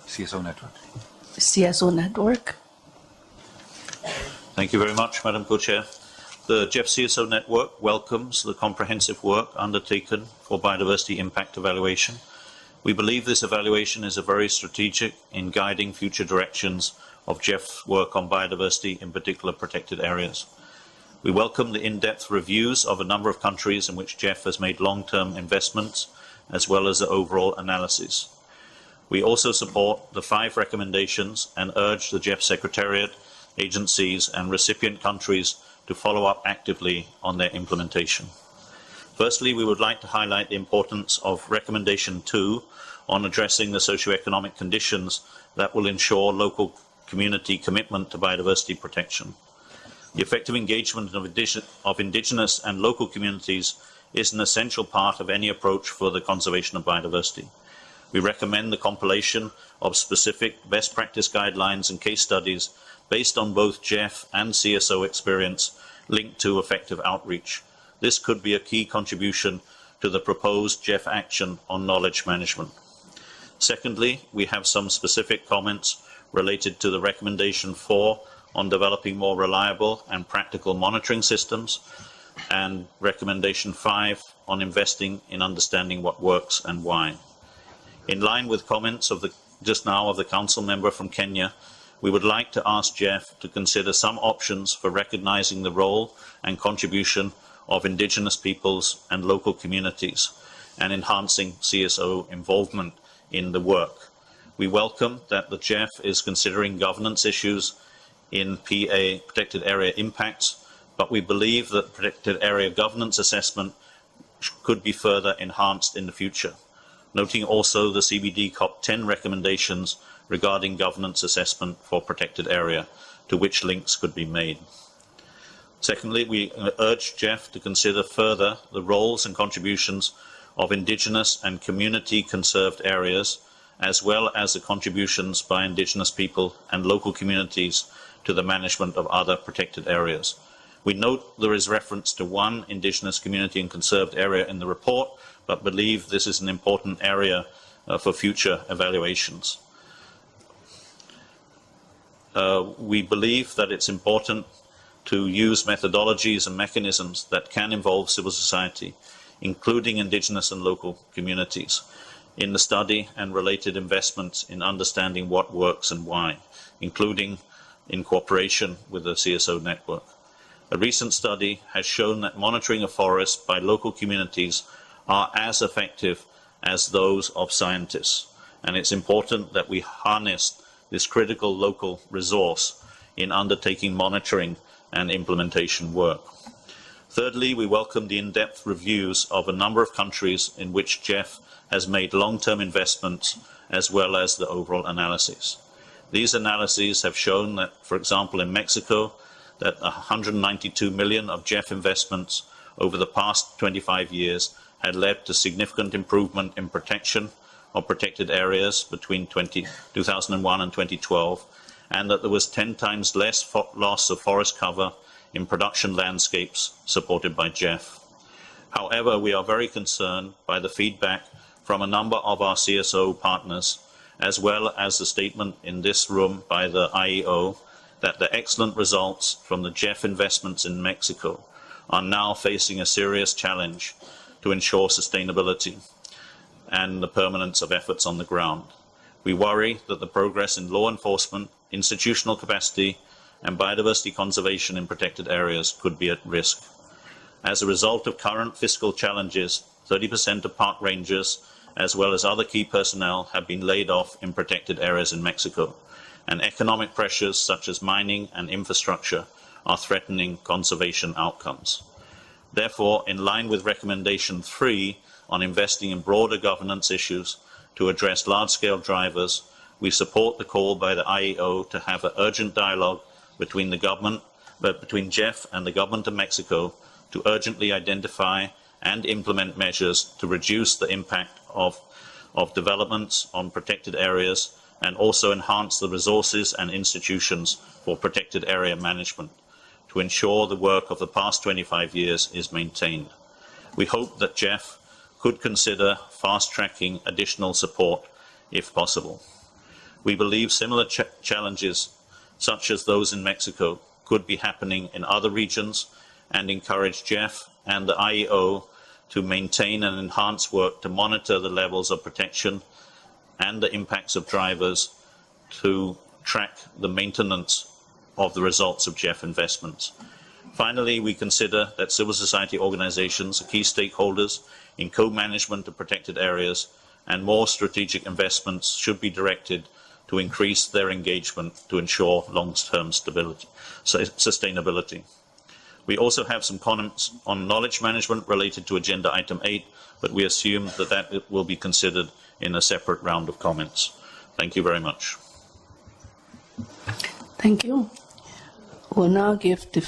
CSO network. CSO network. Thank you very much, Madam Co-Chair. The GEF CSO network welcomes the comprehensive work undertaken for biodiversity impact evaluation. We believe this evaluation is very strategic in guiding future directions of GEF's work on biodiversity, in particular protected areas. We welcome the in-depth reviews of a number of countries in which GEF has made long-term investments, as well as the overall analysis. We also support the 5 recommendations and urge the GEF Secretariat, agencies and recipient countries to follow up actively on their implementation. Firstly, we would like to highlight the importance of Recommendation 2 on addressing the socioeconomic conditions that will ensure local community commitment to biodiversity protection. The effective engagement of indigenous and local communities is an essential part of any approach for the conservation of biodiversity. We recommend the compilation of specific best practice guidelines and case studies based on both GEF and CSO experience linked to effective outreach. This could be a key contribution to the proposed GEF action on knowledge management. Secondly, we have some specific comments related to the Recommendation 4 on developing more reliable and practical monitoring systems, and Recommendation 5 on investing in understanding what works and why. In line with comments of just now of the Council member from Kenya, we would like to ask GEF to consider some options for recognizing the role and contribution of indigenous peoples and local communities and enhancing CSO involvement in the work. We welcome that the GEF is considering governance issues in PA, protected area impacts, but we believe that protected area governance assessment could be further enhanced in the future, noting also the CBD COP10 recommendations regarding governance assessment for protected area, to which links could be made. Secondly, we urge GEF to consider further the roles and contributions of indigenous and community conserved areas, as well as the contributions by indigenous people and local communities to the management of other protected areas. We note there is reference to one indigenous community and conserved area in the report, but believe this is an important area for future evaluations. We believe that it's important to use methodologies and mechanisms that can involve civil society, including indigenous and local communities, in the study and related investments in understanding what works and why, including in cooperation with the CSO network. A recent study has shown that monitoring of forests by local communities are as effective as those of scientists, and it's important that we harness this critical local resource in undertaking monitoring and implementation work. Thirdly, we welcome the in-depth reviews of a number of countries in which GEF has made long-term investments, as well as the overall analysis. These analyses have shown that, for example, in Mexico, that 192 million of GEF investments over the past 25 years had led to significant improvement in protection of protected areas between 2001 and 2012, and that there was 10 times less loss of forest cover in production landscapes supported by GEF. However, we are very concerned by the feedback from a number of our CSO partners, as well as the statement in this room by the IEO, that the excellent results from the GEF investments in Mexico are now facing a serious challenge to ensure sustainability and the permanence of efforts on the ground. We worry that the progress in law enforcement, institutional capacity, and biodiversity conservation in protected areas could be at risk. As a result of current fiscal challenges, 30% of park rangers, as well as other key personnel, have been laid off in protected areas in Mexico, and economic pressures such as mining and infrastructure are threatening conservation outcomes. Therefore, in line with Recommendation 3 on investing in broader governance issues to address large-scale drivers, we support the call by the IEO to have an urgent dialogue between GEF and the government of Mexico to urgently identify and implement measures to reduce the impact of developments on protected areas, and also enhance the resources and institutions for protected area management to ensure the work of the past 25 years is maintained. We hope that GEF could consider fast-tracking additional support if possible. We believe similar challenges, such as those in Mexico, could be happening in other regions and encourage GEF and the IEO to maintain and enhance work to monitor the levels of protection and the impacts of drivers to track the maintenance of the results of GEF investments. Finally, we consider that civil society organizations are key stakeholders in co-management of protected areas, and more strategic investments should be directed to increase their engagement to ensure long-term sustainability. We also have some comments on knowledge management related to Agenda Item 8, but we assume that that will be considered in a separate round of comments. Thank you very much. Thank you. We'll now give the